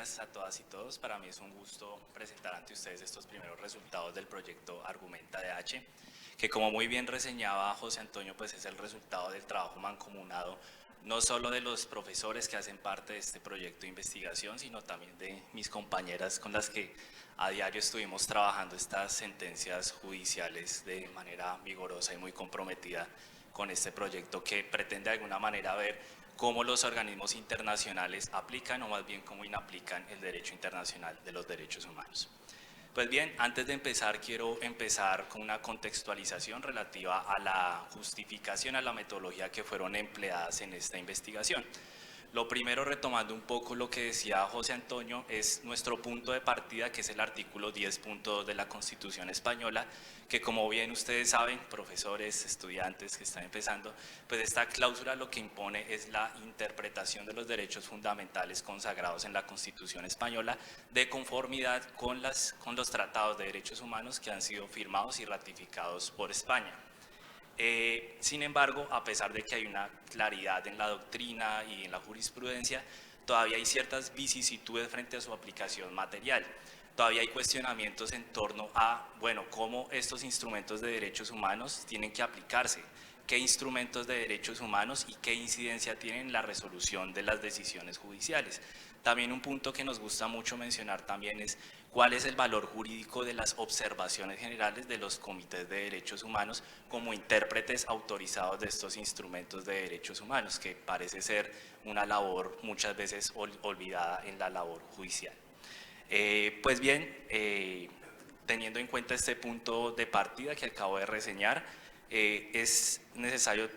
días a todas y todos. Para mí es un gusto presentar ante ustedes estos primeros resultados del proyecto Argumenta DH, que como muy bien reseñaba José Antonio, pues es el resultado del trabajo mancomunado no solo de los profesores que hacen parte de este proyecto de investigación, sino también de mis compañeras con las que a diario estuvimos trabajando estas sentencias judiciales de manera vigorosa y muy comprometida con este proyecto que pretende de alguna manera ver cómo los organismos internacionales aplican o más bien cómo inaplican el derecho internacional de los derechos humanos. Pues bien, antes de empezar, quiero empezar con una contextualización relativa a la justificación, a la metodología que fueron empleadas en esta investigación. Lo primero, retomando un poco lo que decía José Antonio, es nuestro punto de partida, que es el artículo 10.2 de la Constitución Española, que como bien ustedes saben, profesores, estudiantes que están empezando, pues esta cláusula lo que impone es la interpretación de los derechos fundamentales consagrados en la Constitución Española de conformidad con los tratados de derechos humanos que han sido firmados y ratificados por España. Sin embargo, a pesar de que hay una claridad en la doctrina y en la jurisprudencia, todavía hay ciertas vicisitudes frente a su aplicación material. Todavía hay cuestionamientos en torno a, bueno, cómo estos instrumentos de derechos humanos tienen que aplicarse, qué instrumentos de derechos humanos y qué incidencia tienen en la resolución de las decisiones judiciales. También un punto que nos gusta mucho mencionar también es cuál es el valor jurídico de las observaciones generales de los comités de derechos humanos como intérpretes autorizados de estos instrumentos de derechos humanos, que parece ser una labor muchas veces olvidada en la labor judicial. Pues bien, teniendo en cuenta este punto de partida que acabo de reseñar, es necesario,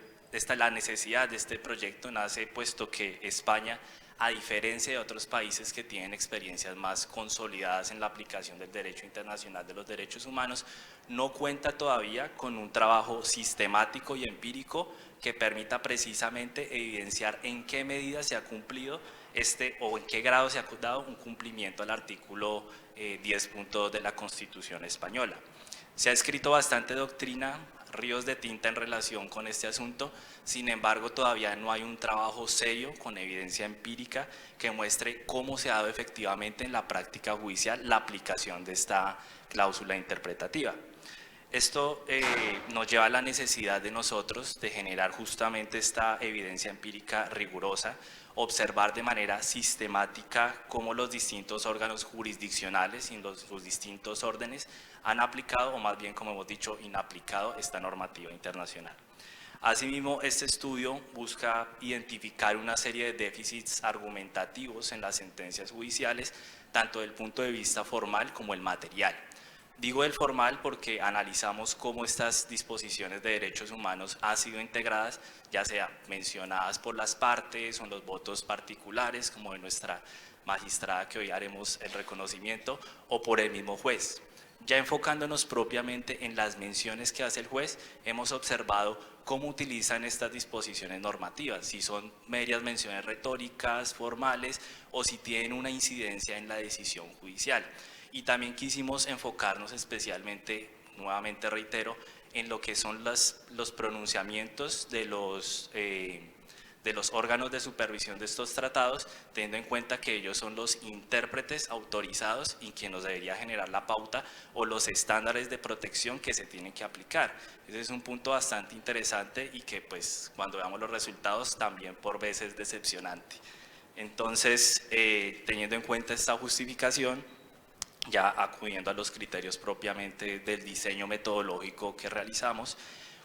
la necesidad de este proyecto nace puesto que España, a diferencia de otros países que tienen experiencias más consolidadas en la aplicación del derecho internacional de los derechos humanos, no cuenta todavía con un trabajo sistemático y empírico que permita precisamente evidenciar en qué medida se ha cumplido o en qué grado se ha dado un cumplimiento al artículo 10.2 de la Constitución Española. Se ha escrito bastante doctrina, ríos de tinta en relación con este asunto, sin embargo todavía no hay un trabajo serio con evidencia empírica que muestre cómo se ha dado efectivamente en la práctica judicial la aplicación de esta cláusula interpretativa. Esto nos lleva a la necesidad de nosotros de generar justamente esta evidencia empírica rigurosa, observar de manera sistemática cómo los distintos órganos jurisdiccionales y sus distintos órdenes han aplicado, o más bien, como hemos dicho, inaplicado esta normativa internacional. Asimismo, este estudio busca identificar una serie de déficits argumentativos en las sentencias judiciales, tanto desde el punto de vista formal como el material. Digo el formal porque analizamos cómo estas disposiciones de derechos humanos han sido integradas, ya sea mencionadas por las partes o en los votos particulares, como de nuestra magistrada que hoy haremos el reconocimiento, o por el mismo juez. Ya enfocándonos propiamente en las menciones que hace el juez, hemos observado cómo utilizan estas disposiciones normativas, si son meras menciones retóricas, formales, o si tienen una incidencia en la decisión judicial. Y también quisimos enfocarnos especialmente, nuevamente reitero, en lo que son los pronunciamientos de los órganos de supervisión de estos tratados, teniendo en cuenta que ellos son los intérpretes autorizados y quien nos debería generar la pauta o los estándares de protección que se tienen que aplicar. Ese es un punto bastante interesante y que pues cuando veamos los resultados también por veces decepcionante. Entonces, teniendo en cuenta esta justificación, ya acudiendo a los criterios propiamente del diseño metodológico que realizamos,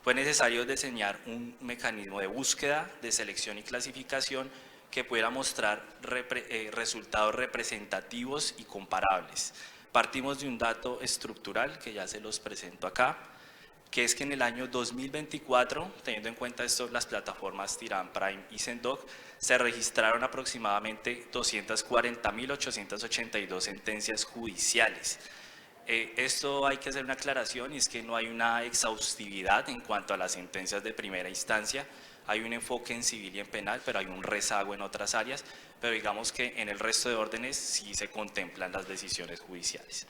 fue necesario diseñar un mecanismo de búsqueda, de selección y clasificación que pudiera mostrar resultados representativos y comparables. Partimos de un dato estructural que ya se los presento acá, que es que en el año 2024, teniendo en cuenta esto, las plataformas Tirán, Prime y Sendoc, se registraron aproximadamente 240.882 sentencias judiciales. Esto hay que hacer una aclaración y es que no hay una exhaustividad en cuanto a las sentencias de primera instancia, hay un enfoque en civil y en penal, pero hay un rezago en otras áreas, pero digamos que en el resto de órdenes sí se contemplan las decisiones judiciales.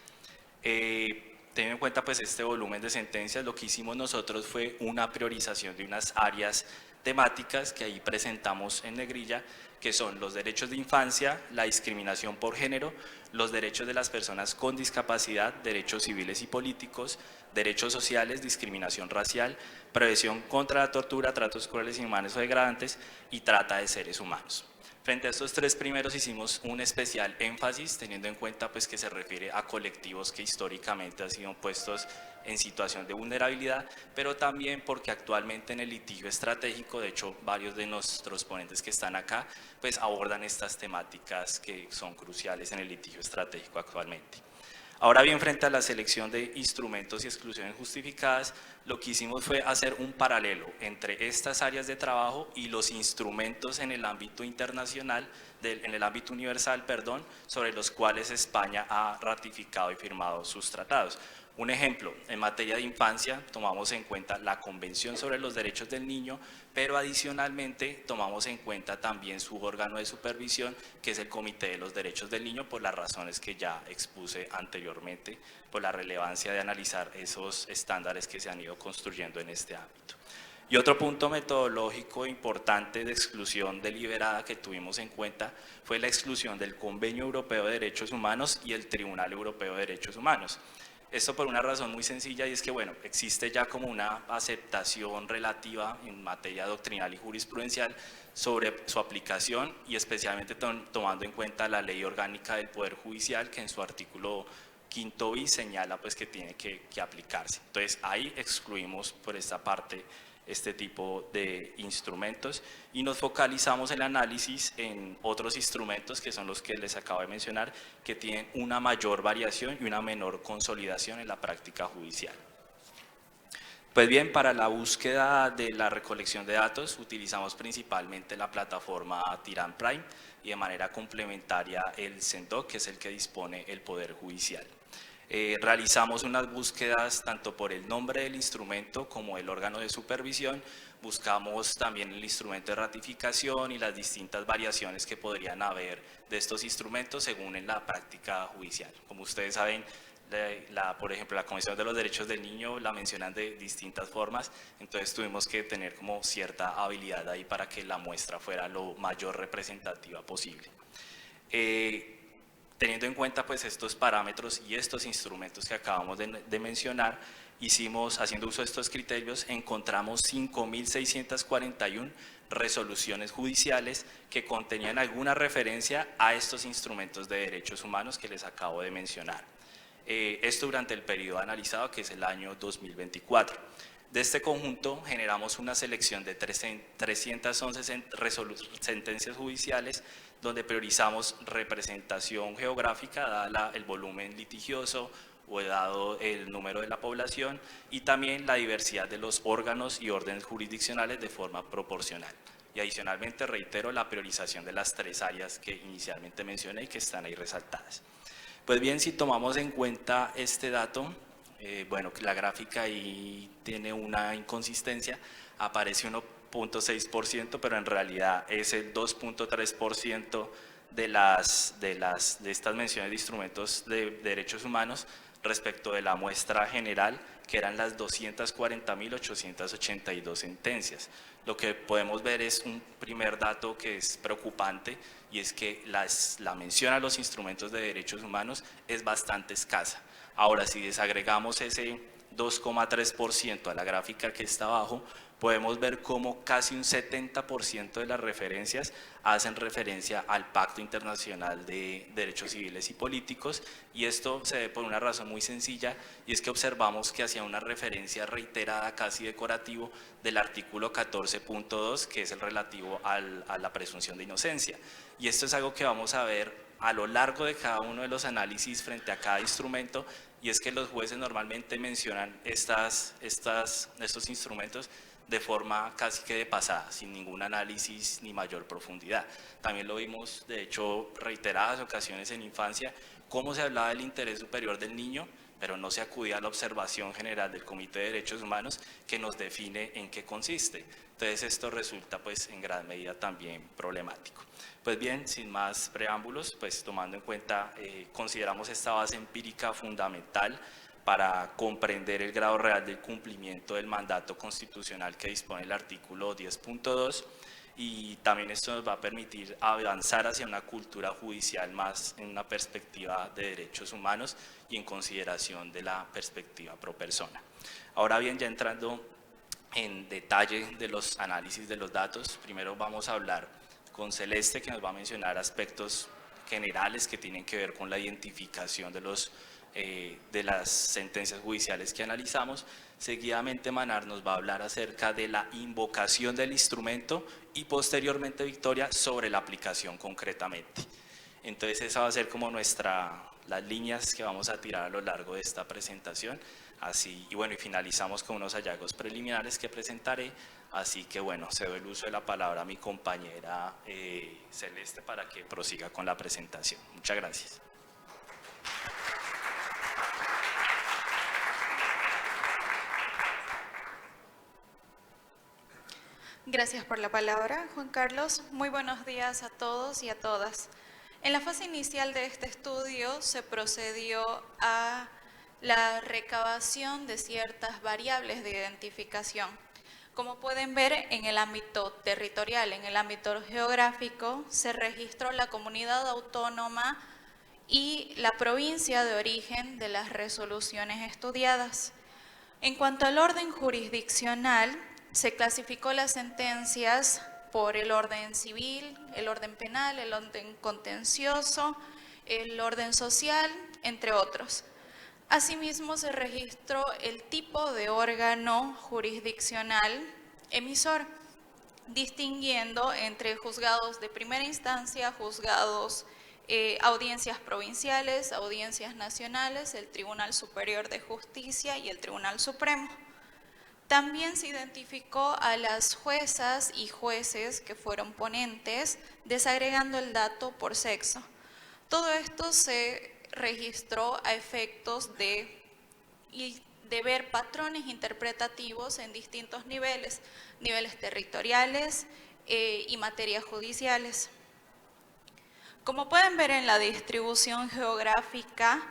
Teniendo en cuenta pues este volumen de sentencias, lo que hicimos nosotros fue una priorización de unas áreas temáticas que ahí presentamos en negrilla, que son los derechos de infancia, la discriminación por género, los derechos de las personas con discapacidad, derechos civiles y políticos, derechos sociales, discriminación racial, prevención contra la tortura, tratos crueles, inhumanos o degradantes y trata de seres humanos. Frente a estos tres primeros hicimos un especial énfasis, teniendo en cuenta pues, que se refiere a colectivos que históricamente han sido puestos en situación de vulnerabilidad, pero también porque actualmente en el litigio estratégico, de hecho varios de nuestros ponentes que están acá, pues abordan estas temáticas que son cruciales en el litigio estratégico actualmente. Ahora bien, frente a la selección de instrumentos y exclusiones justificadas, lo que hicimos fue hacer un paralelo entre estas áreas de trabajo y los instrumentos en el ámbito internacional, en el ámbito universal, perdón, sobre los cuales España ha ratificado y firmado sus tratados. Un ejemplo, en materia de infancia tomamos en cuenta la Convención sobre los Derechos del Niño, pero adicionalmente tomamos en cuenta también su órgano de supervisión, que es el Comité de los Derechos del Niño, por las razones que ya expuse anteriormente, por la relevancia de analizar esos estándares que se han ido construyendo en este ámbito. Y otro punto metodológico importante de exclusión deliberada que tuvimos en cuenta fue la exclusión del Convenio Europeo de Derechos Humanos y el Tribunal Europeo de Derechos Humanos. Esto por una razón muy sencilla, y es que, bueno, existe ya como una aceptación relativa en materia doctrinal y jurisprudencial sobre su aplicación, y especialmente tomando en cuenta la Ley Orgánica del Poder Judicial, que en su artículo 5 bis señala pues, que tiene que aplicarse. Entonces, ahí excluimos por esta parte este tipo de instrumentos y nos focalizamos el análisis en otros instrumentos que son los que les acabo de mencionar, que tienen una mayor variación y una menor consolidación en la práctica judicial. Pues bien, para la búsqueda de la recolección de datos utilizamos principalmente la plataforma Tirán Prime y de manera complementaria el CENDOC, que es el que dispone el Poder Judicial. Realizamos unas búsquedas tanto por el nombre del instrumento como el órgano de supervisión, buscamos también el instrumento de ratificación y las distintas variaciones que podrían haber de estos instrumentos según en la práctica judicial. Como ustedes saben, por ejemplo, la Convención de los Derechos del Niño la mencionan de distintas formas, entonces tuvimos que tener como cierta habilidad ahí para que la muestra fuera lo mayor representativa posible. Teniendo en cuenta pues estos parámetros y estos instrumentos que acabamos de mencionar, haciendo uso de estos criterios, encontramos 5.641 resoluciones judiciales que contenían alguna referencia a estos instrumentos de derechos humanos que les acabo de mencionar. Esto durante el periodo analizado, que es el año 2024. De este conjunto generamos una selección de 311 sentencias judiciales donde priorizamos representación geográfica, dada el volumen litigioso o dado el número de la población, y también la diversidad de los órganos y órdenes jurisdiccionales de forma proporcional. Y adicionalmente reitero la priorización de las tres áreas que inicialmente mencioné y que están ahí resaltadas. Pues bien, si tomamos en cuenta este dato, bueno, la gráfica ahí tiene una inconsistencia, aparece 1.6%, pero en realidad es el 2.3% de estas menciones de instrumentos de derechos humanos respecto de la muestra general, que eran las 240.882 sentencias. Lo que podemos ver es un primer dato que es preocupante, y es que la mención a los instrumentos de derechos humanos es bastante escasa. Ahora, si desagregamos ese 2,3% a la gráfica que está abajo, podemos ver cómo casi un 70% de las referencias hacen referencia al Pacto Internacional de Derechos Civiles y Políticos, y esto se debe por una razón muy sencilla, y es que observamos que hacía una referencia reiterada, casi decorativo, del artículo 14.2, que es el relativo a la presunción de inocencia. Y esto es algo que vamos a ver a lo largo de cada uno de los análisis frente a cada instrumento, y es que los jueces normalmente mencionan estos instrumentos de forma casi que de pasada, sin ningún análisis ni mayor profundidad. También lo vimos, de hecho, reiteradas ocasiones en infancia, cómo se hablaba del interés superior del niño, pero no se acudía a la observación general del Comité de Derechos Humanos que nos define en qué consiste. Entonces esto resulta pues en gran medida también problemático. Pues bien, sin más preámbulos, pues tomando en cuenta, consideramos esta base empírica fundamental para comprender el grado real del cumplimiento del mandato constitucional que dispone el artículo 10.2, y también esto nos va a permitir avanzar hacia una cultura judicial más en una perspectiva de derechos humanos y en consideración de la perspectiva pro persona. Ahora bien, ya entrando en detalle de los análisis de los datos, primero vamos a hablar con Celeste, que nos va a mencionar aspectos generales que tienen que ver con la identificación de las sentencias judiciales que analizamos. Seguidamente Manar nos va a hablar acerca de la invocación del instrumento y posteriormente Victoria sobre la aplicación concretamente. Entonces esa va a ser como las líneas que vamos a tirar a lo largo de esta presentación. Así, y bueno, y finalizamos con unos hallazgos preliminares que presentaré. Así que bueno, cedo el uso de la palabra a mi compañera Celeste para que prosiga con la presentación. Muchas gracias. Gracias por la palabra, Juan Carlos. Muy buenos días a todos y a todas. En la fase inicial de este estudio se procedió a la recabación de ciertas variables de identificación. Como pueden ver, en el ámbito territorial, en el ámbito geográfico, se registró la comunidad autónoma y la provincia de origen de las resoluciones estudiadas. En cuanto al orden jurisdiccional, se clasificó las sentencias por el orden civil, el orden penal, el orden contencioso, el orden social, entre otros. Asimismo, se registró el tipo de órgano jurisdiccional emisor, distinguiendo entre juzgados de primera instancia, juzgados, audiencias provinciales, audiencias nacionales, el Tribunal Superior de Justicia y el Tribunal Supremo. También se identificó a las juezas y jueces que fueron ponentes, desagregando el dato por sexo. Todo esto se registró a efectos de ver patrones interpretativos en distintos niveles territoriales y materias judiciales. Como pueden ver en la distribución geográfica,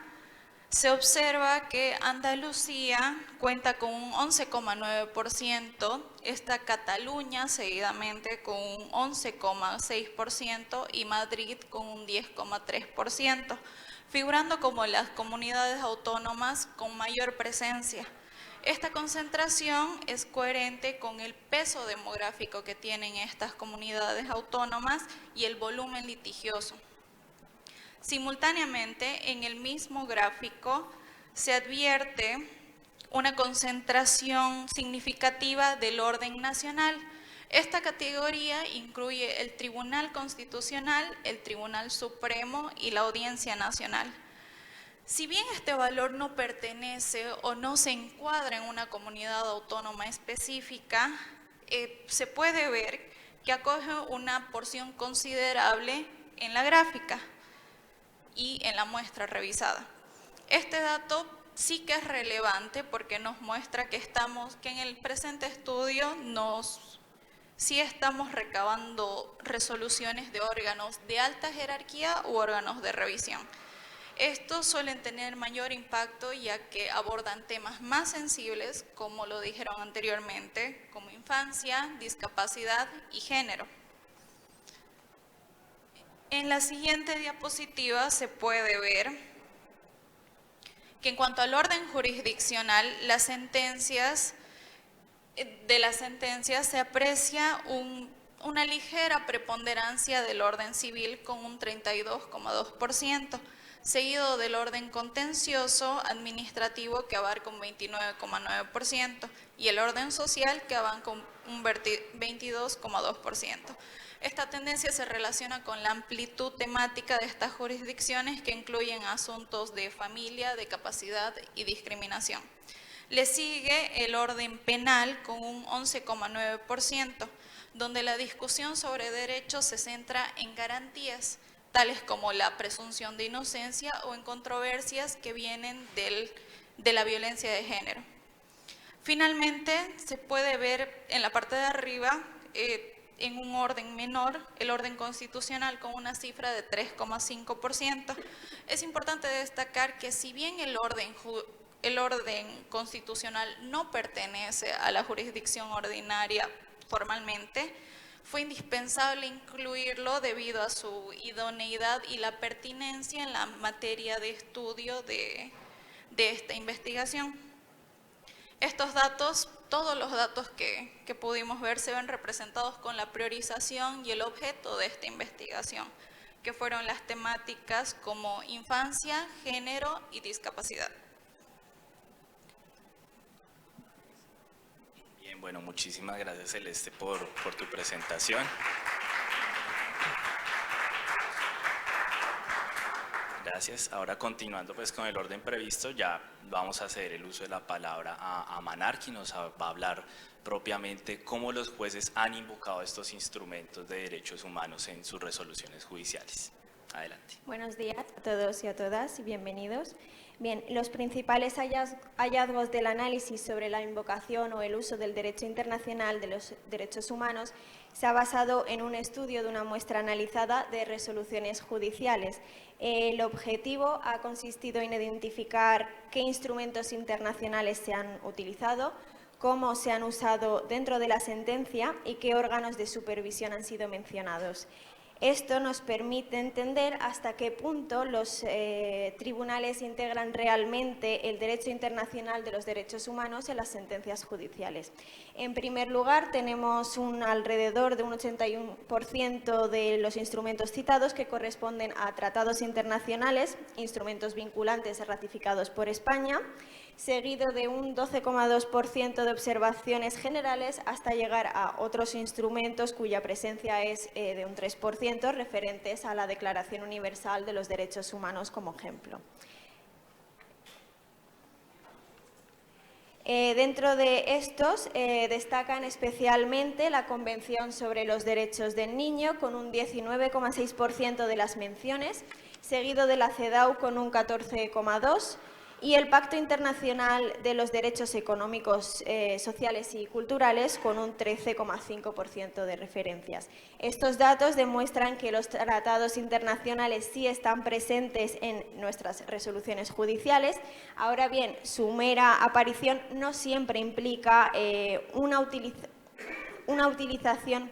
se observa que Andalucía cuenta con un 11,9%, está Cataluña seguidamente con un 11,6% y Madrid con un 10,3%, figurando como las comunidades autónomas con mayor presencia. Esta concentración es coherente con el peso demográfico que tienen estas comunidades autónomas y el volumen litigioso. Simultáneamente, en el mismo gráfico se advierte una concentración significativa del orden nacional. Esta categoría incluye el Tribunal Constitucional, el Tribunal Supremo y la Audiencia Nacional. Si bien este valor no pertenece o no se encuadra en una comunidad autónoma específica, se puede ver que acoge una porción considerable en la gráfica y en la muestra revisada. Este dato sí que es relevante porque nos muestra que en el presente estudio sí estamos recabando resoluciones de órganos de alta jerarquía u órganos de revisión. Estos suelen tener mayor impacto ya que abordan temas más sensibles, como lo dijeron anteriormente, como infancia, discapacidad y género. En la siguiente diapositiva se puede ver que en cuanto al orden jurisdiccional, de las sentencias se aprecia una ligera preponderancia del orden civil con un 32,2%, seguido del orden contencioso administrativo que abarca un 29,9% y el orden social que abarca un 22,2%. Esta tendencia se relaciona con la amplitud temática de estas jurisdicciones que incluyen asuntos de familia, de capacidad y discriminación. Le sigue el orden penal con un 11,9%, donde la discusión sobre derechos se centra en garantías, tales como la presunción de inocencia o en controversias que vienen de la violencia de género. Finalmente, se puede ver en la parte de arriba, en un orden menor, el orden constitucional con una cifra de 3,5%. Es importante destacar que si bien el orden el orden constitucional no pertenece a la jurisdicción ordinaria formalmente, fue indispensable incluirlo debido a su idoneidad y la pertinencia en la materia de estudio de esta investigación. Estos datos, todos los datos que pudimos ver, se ven representados con la priorización y el objeto de esta investigación, que fueron las temáticas como infancia, género y discapacidad. Bien, bueno, muchísimas gracias, Celeste, por tu presentación. Gracias. Ahora, continuando pues con el orden previsto, ya vamos a hacer el uso de la palabra a Manar, quien nos va a hablar propiamente cómo los jueces han invocado estos instrumentos de derechos humanos en sus resoluciones judiciales. Adelante. Buenos días a todos y a todas y bienvenidos. Bien, los principales hallazgos del análisis sobre la invocación o el uso del derecho internacional de los derechos humanos se ha basado en un estudio de una muestra analizada de resoluciones judiciales. El objetivo ha consistido en identificar qué instrumentos internacionales se han utilizado, cómo se han usado dentro de la sentencia y qué órganos de supervisión han sido mencionados. Esto nos permite entender hasta qué punto los tribunales integran realmente el derecho internacional de los derechos humanos en las sentencias judiciales. En primer lugar, tenemos alrededor de un 81% de los instrumentos citados que corresponden a tratados internacionales, instrumentos vinculantes ratificados por España, seguido de un 12,2% de observaciones generales hasta llegar a otros instrumentos cuya presencia es de un 3%, referentes a la Declaración Universal de los Derechos Humanos como ejemplo. Dentro de estos destacan especialmente la Convención sobre los Derechos del Niño con un 19,6% de las menciones, seguido de la CEDAW con un 14,2%, y el Pacto Internacional de los Derechos Económicos, Sociales y Culturales con un 13,5% de referencias. Estos datos demuestran que los tratados internacionales sí están presentes en nuestras resoluciones judiciales. Ahora bien, su mera aparición no siempre implica una utilización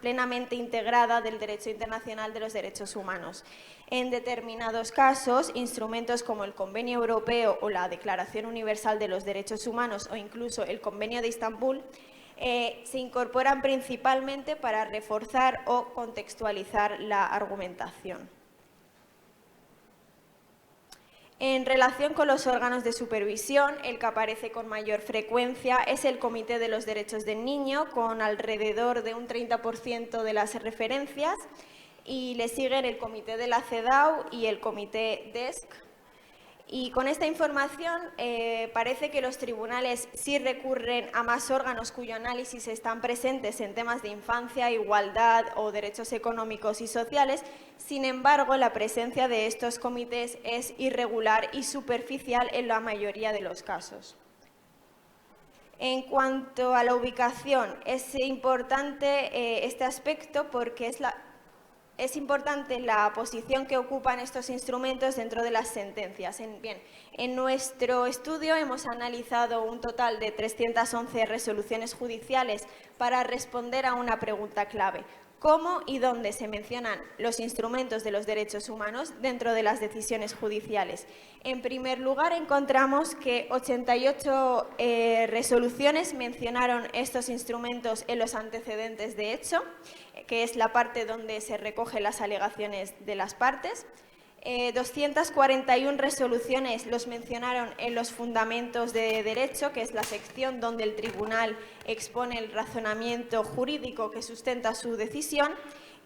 plenamente integrada del derecho internacional de los derechos humanos. En determinados casos, instrumentos como el Convenio Europeo o la Declaración Universal de los Derechos Humanos o incluso el Convenio de Estambul se incorporan principalmente para reforzar o contextualizar la argumentación. En relación con los órganos de supervisión, el que aparece con mayor frecuencia es el Comité de los Derechos del Niño, con alrededor de un 30% de las referencias, y le siguen el Comité de la CEDAW y el Comité DESC. Y con esta información parece que los tribunales sí recurren a más órganos cuyo análisis están presentes en temas de infancia, igualdad o derechos económicos y sociales. Sin embargo, la presencia de estos comités es irregular y superficial en la mayoría de los casos. En cuanto a la ubicación, es importante este aspecto porque es importante la posición que ocupan estos instrumentos dentro de las sentencias. En nuestro estudio hemos analizado un total de 311 resoluciones judiciales para responder a una pregunta clave: ¿cómo y dónde se mencionan los instrumentos de los derechos humanos dentro de las decisiones judiciales? En primer lugar, encontramos que 88 resoluciones mencionaron estos instrumentos en los antecedentes de hecho, que es la parte donde se recogen las alegaciones de las partes. 241 resoluciones los mencionaron en los fundamentos de derecho, que es la sección donde el tribunal expone el razonamiento jurídico que sustenta su decisión,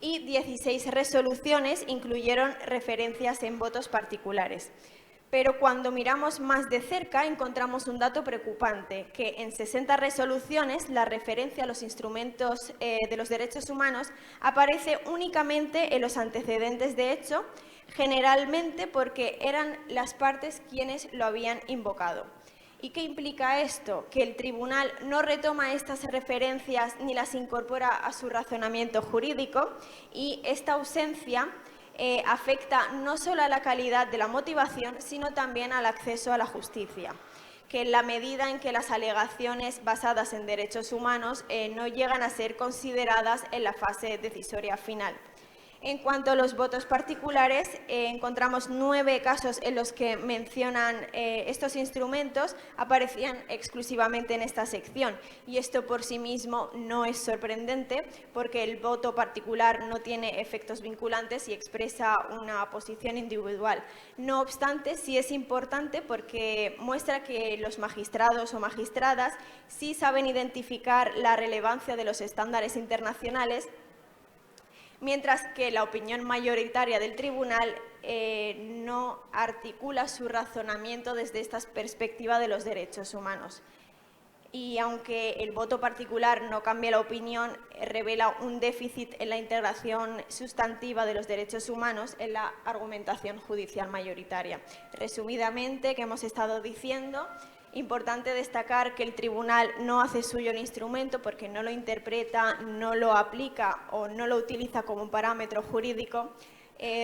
y 16 resoluciones incluyeron referencias en votos particulares. Pero cuando miramos más de cerca encontramos un dato preocupante, que en 60 resoluciones la referencia a los instrumentos de los derechos humanos aparece únicamente en los antecedentes de hecho, generalmente porque eran las partes quienes lo habían invocado. ¿Y qué implica esto? Que el tribunal no retoma estas referencias ni las incorpora a su razonamiento jurídico, y esta ausencia afecta no solo a la calidad de la motivación, sino también al acceso a la justicia. que en la medida en que las alegaciones basadas en derechos humanos no llegan a ser consideradas en la fase decisoria final. En cuanto a los votos particulares, encontramos 9 casos en los que mencionan estos instrumentos, aparecían exclusivamente en esta sección, y esto por sí mismo no es sorprendente porque el voto particular no tiene efectos vinculantes y expresa una posición individual. No obstante, sí es importante porque muestra que los magistrados o magistradas sí saben identificar la relevancia de los estándares internacionales, mientras que la opinión mayoritaria del tribunal no articula su razonamiento desde esta perspectiva de los derechos humanos. Y aunque el voto particular no cambia la opinión, revela un déficit en la integración sustantiva de los derechos humanos en la argumentación judicial mayoritaria. Resumidamente, ¿qué hemos estado diciendo? Importante destacar que el tribunal no hace suyo el instrumento porque no lo interpreta, no lo aplica o no lo utiliza como un parámetro jurídico,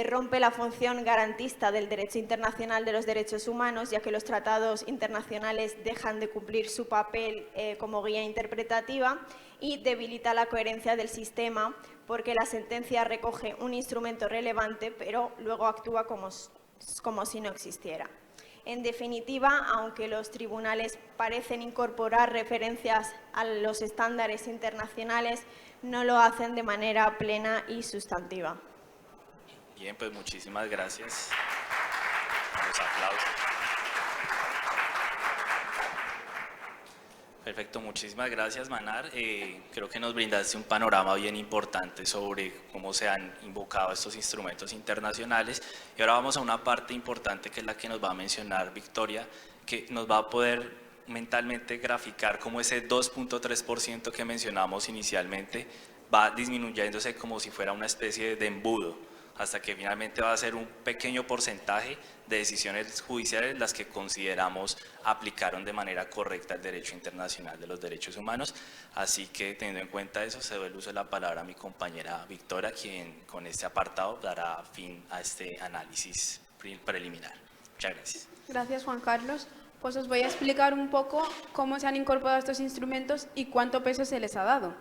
rompe la función garantista del derecho internacional de los derechos humanos, ya que los tratados internacionales dejan de cumplir su papel como guía interpretativa, y debilita la coherencia del sistema porque la sentencia recoge un instrumento relevante pero luego actúa como si no existiera. En definitiva, aunque los tribunales parecen incorporar referencias a los estándares internacionales, no lo hacen de manera plena y sustantiva. Bien, pues muchísimas gracias. Los aplausos. Perfecto, muchísimas gracias, Manar. Creo que nos brindaste un panorama bien importante sobre cómo se han invocado estos instrumentos internacionales. Y ahora vamos a una parte importante que es la que nos va a mencionar Victoria, que nos va a poder mentalmente graficar cómo ese 2.3% que mencionamos inicialmente va disminuyéndose como si fuera una especie de embudo, hasta que finalmente va a ser un pequeño porcentaje de decisiones judiciales las que consideramos aplicaron de manera correcta el derecho internacional de los derechos humanos. Así que, teniendo en cuenta eso, cedo el uso de la palabra a mi compañera Victoria, quien con este apartado dará fin a este análisis preliminar. Muchas gracias. Gracias, Juan Carlos. Pues os voy a explicar un poco cómo se han incorporado estos instrumentos y cuánto peso se les ha dado.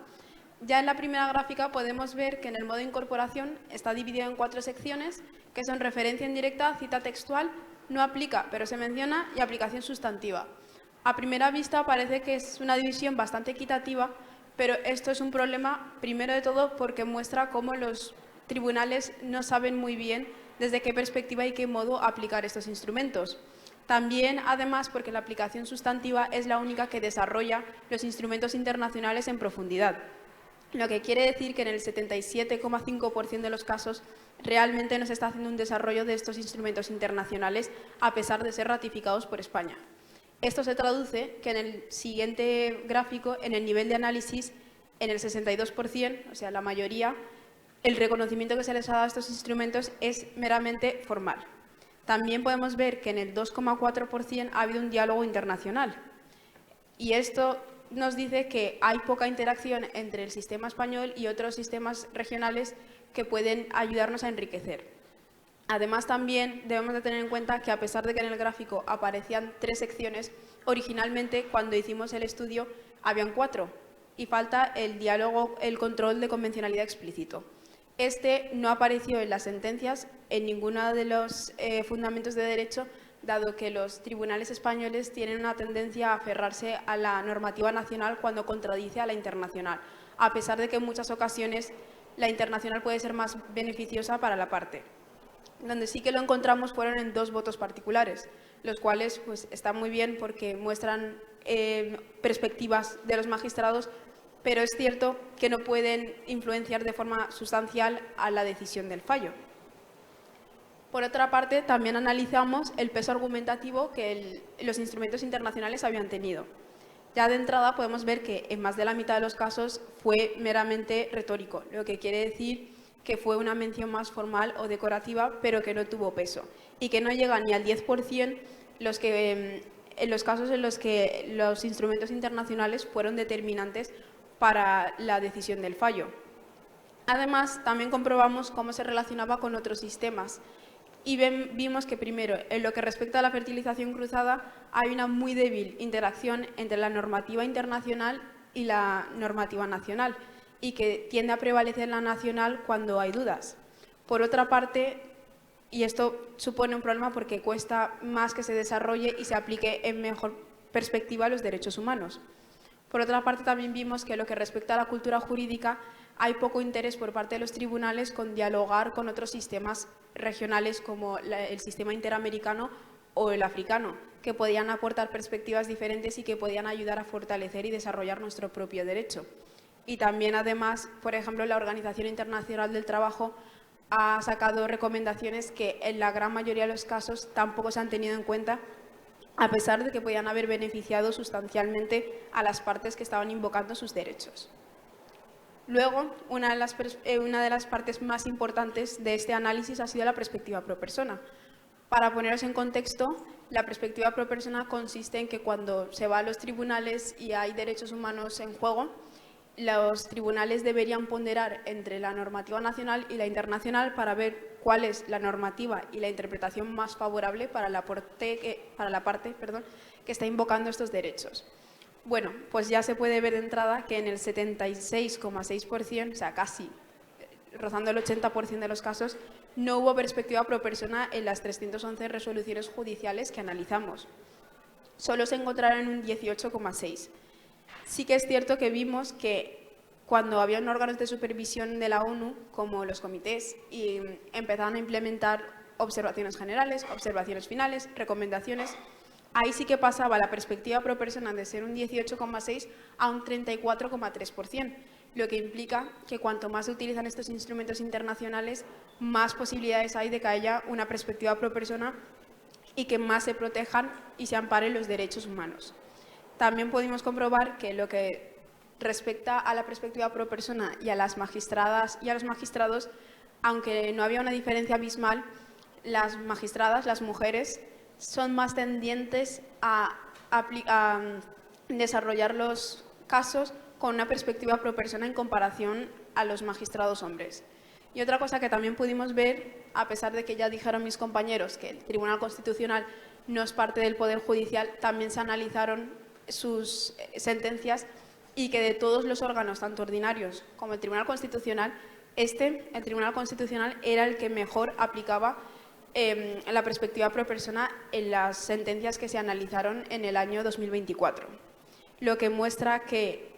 Ya en la primera gráfica podemos ver que en el modo de incorporación está dividido en 4 secciones, que son referencia indirecta, cita textual, no aplica pero se menciona y aplicación sustantiva. A primera vista parece que es una división bastante equitativa, pero esto es un problema primero de todo porque muestra cómo los tribunales no saben muy bien desde qué perspectiva y qué modo aplicar estos instrumentos. También, además, porque la aplicación sustantiva es la única que desarrolla los instrumentos internacionales en profundidad, lo que quiere decir que en el 77,5% de los casos realmente no se está haciendo un desarrollo de estos instrumentos internacionales a pesar de ser ratificados por España. Esto se traduce que en el siguiente gráfico, en el nivel de análisis, en el 62%, o sea, la mayoría, el reconocimiento que se les ha dado a estos instrumentos es meramente formal. También podemos ver que en el 2,4% ha habido un diálogo internacional. Y esto nos dice que hay poca interacción entre el sistema español y otros sistemas regionales que pueden ayudarnos a enriquecer. Además, también debemos de tener en cuenta que a pesar de que en el gráfico aparecían 3 secciones, originalmente cuando hicimos el estudio habían 4 y falta el diálogo, el control de convencionalidad explícito. Este no apareció en las sentencias en ninguno de los fundamentos de derecho, dado que los tribunales españoles tienen una tendencia a aferrarse a la normativa nacional cuando contradice a la internacional, a pesar de que en muchas ocasiones la internacional puede ser más beneficiosa para la parte. Donde sí que lo encontramos fueron en 2 votos particulares, los cuales pues, están muy bien porque muestran perspectivas de los magistrados, pero es cierto que no pueden influenciar de forma sustancial a la decisión del fallo. Por otra parte, también analizamos el peso argumentativo que los instrumentos internacionales habían tenido. Ya de entrada podemos ver que en más de la mitad de los casos fue meramente retórico, lo que quiere decir que fue una mención más formal o decorativa, pero que no tuvo peso, y que no llega ni al 10% en los casos en los que los instrumentos internacionales fueron determinantes para la decisión del fallo. Además, también comprobamos cómo se relacionaba con otros sistemas, y vimos que primero, en lo que respecta a la fertilización cruzada, hay una muy débil interacción entre la normativa internacional y la normativa nacional, y que tiende a prevalecer la nacional cuando hay dudas. Por otra parte, y esto supone un problema porque cuesta más que se desarrolle y se aplique en mejor perspectiva a los derechos humanos. Por otra parte, también vimos que en lo que respecta a la cultura jurídica hay poco interés por parte de los tribunales con dialogar con otros sistemas regionales como el sistema interamericano o el africano, que podían aportar perspectivas diferentes y que podían ayudar a fortalecer y desarrollar nuestro propio derecho. Y también, además, por ejemplo, la Organización Internacional del Trabajo ha sacado recomendaciones que en la gran mayoría de los casos tampoco se han tenido en cuenta, a pesar de que podían haber beneficiado sustancialmente a las partes que estaban invocando sus derechos. Luego, una de las partes más importantes de este análisis ha sido la perspectiva pro persona. Para poneros en contexto, la perspectiva pro persona consiste en que cuando se va a los tribunales y hay derechos humanos en juego, los tribunales deberían ponderar entre la normativa nacional y la internacional para ver cuál es la normativa y la interpretación más favorable para la parte que está invocando estos derechos. Bueno, pues ya se puede ver de entrada que en el 76,6%, o sea, casi rozando el 80% de los casos, no hubo perspectiva pro persona en las 311 resoluciones judiciales que analizamos. Solo se encontraron un 18,6%. Sí que es cierto que vimos que cuando habían órganos de supervisión de la ONU, como los comités, y empezaban a implementar observaciones generales, observaciones finales, recomendaciones, ahí sí que pasaba la perspectiva pro persona de ser un 18,6% a un 34,3%, lo que implica que cuanto más se utilizan estos instrumentos internacionales, más posibilidades hay de que haya una perspectiva pro persona y que más se protejan y se amparen los derechos humanos. También pudimos comprobar que lo que respecta a la perspectiva pro persona y a las magistradas y a los magistrados, aunque no había una diferencia abismal, las magistradas, las mujeres, son más tendientes a desarrollar los casos con una perspectiva pro persona en comparación a los magistrados hombres. Y otra cosa que también pudimos ver, a pesar de que ya dijeron mis compañeros que el Tribunal Constitucional no es parte del Poder Judicial, también se analizaron sus sentencias y que de todos los órganos, tanto ordinarios como el Tribunal Constitucional, el Tribunal Constitucional era el que mejor aplicaba la perspectiva pro persona en las sentencias que se analizaron en el año 2024, lo que muestra que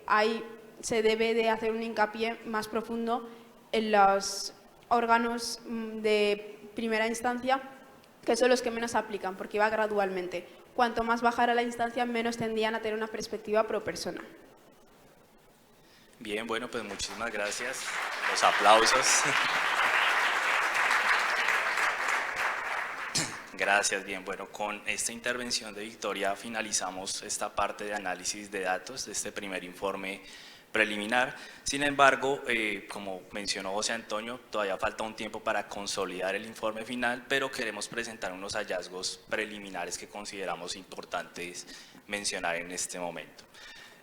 se debe de hacer un hincapié más profundo en los órganos de primera instancia, que son los que menos aplican, porque va gradualmente. Cuanto más bajara la instancia, menos tendían a tener una perspectiva pro persona. Bien, bueno, pues muchísimas gracias. Los aplausos. Gracias, bien, bueno, con esta intervención de Victoria finalizamos esta parte de análisis de datos de este primer informe preliminar. Sin embargo, como mencionó José Antonio, todavía falta un tiempo para consolidar el informe final, pero queremos presentar unos hallazgos preliminares que consideramos importantes mencionar en este momento.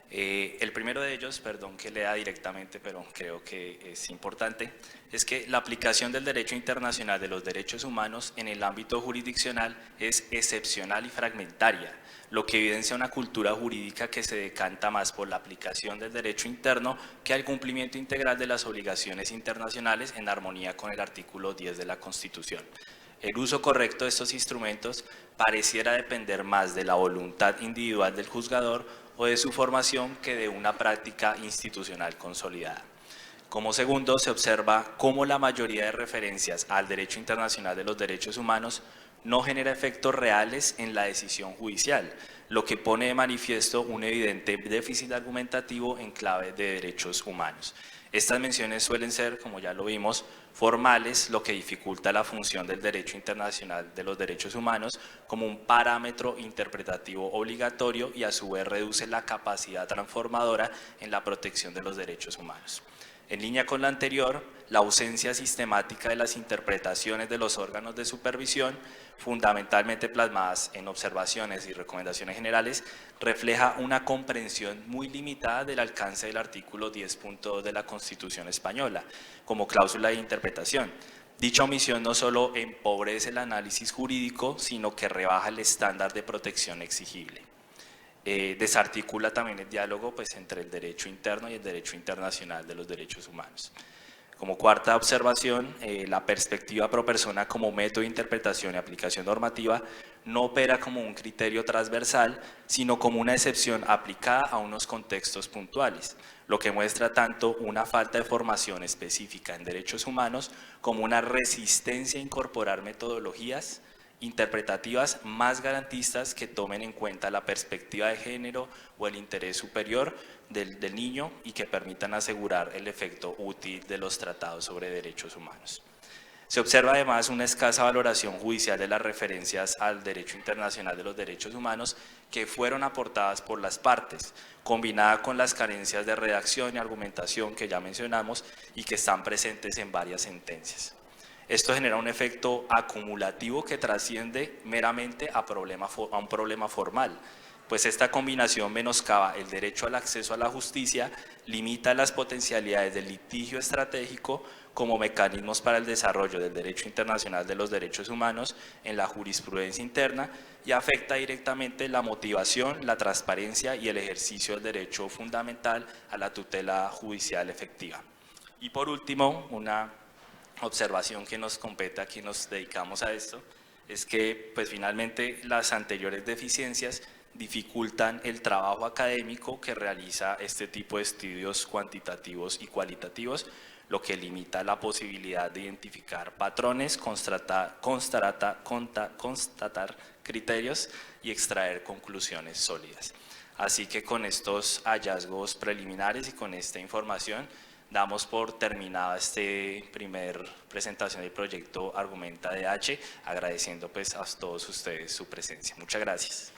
El primero de ellos, perdón que lea directamente, pero creo que es importante, es que la aplicación del derecho internacional de los derechos humanos en el ámbito jurisdiccional es excepcional y fragmentaria, lo que evidencia una cultura jurídica que se decanta más por la aplicación del derecho interno que al cumplimiento integral de las obligaciones internacionales en armonía con el artículo 10 de la Constitución. El uso correcto de estos instrumentos pareciera depender más de la voluntad individual del juzgador o de su formación que de una práctica institucional consolidada. Como segundo, se observa cómo la mayoría de referencias al derecho internacional de los derechos humanos no genera efectos reales en la decisión judicial, lo que pone de manifiesto un evidente déficit argumentativo en clave de derechos humanos. Estas menciones suelen ser, como ya lo vimos, formales, lo que dificulta la función del derecho internacional de los derechos humanos como un parámetro interpretativo obligatorio y a su vez reduce la capacidad transformadora en la protección de los derechos humanos. En línea con la anterior, la ausencia sistemática de las interpretaciones de los órganos de supervisión, fundamentalmente plasmadas en observaciones y recomendaciones generales, refleja una comprensión muy limitada del alcance del artículo 10.2 de la Constitución española como cláusula de interpretación, Dicha omisión no solo empobrece el análisis jurídico, sino que rebaja el estándar de protección exigible. Desarticula también el diálogo pues, entre el derecho interno y el derecho internacional de los derechos humanos. Como cuarta observación, la perspectiva pro persona como método de interpretación y aplicación normativa no opera como un criterio transversal, sino como una excepción aplicada a unos contextos puntuales, lo que muestra tanto una falta de formación específica en derechos humanos como una resistencia a incorporar metodologías interpretativas más garantistas que tomen en cuenta la perspectiva de género o el interés superior del niño y que permitan asegurar el efecto útil de los tratados sobre derechos humanos. Se observa además una escasa valoración judicial de las referencias al derecho internacional de los derechos humanos que fueron aportadas por las partes, combinada con las carencias de redacción y argumentación que ya mencionamos y que están presentes en varias sentencias. Esto genera un efecto acumulativo que trasciende meramente a un problema formal, pues esta combinación menoscaba el derecho al acceso a la justicia, limita las potencialidades del litigio estratégico como mecanismos para el desarrollo del derecho internacional de los derechos humanos en la jurisprudencia interna y afecta directamente la motivación, la transparencia y el ejercicio del derecho fundamental a la tutela judicial efectiva. Y por último, una observación que nos compete a quienes nos dedicamos a esto, es que pues finalmente las anteriores deficiencias dificultan el trabajo académico que realiza este tipo de estudios cuantitativos y cualitativos, lo que limita la posibilidad de identificar patrones, constatar criterios y extraer conclusiones sólidas. Así que con estos hallazgos preliminares y con esta información damos por terminada esta primer presentación del proyecto Argumenta DH, agradeciendo pues a todos ustedes su presencia. Muchas gracias.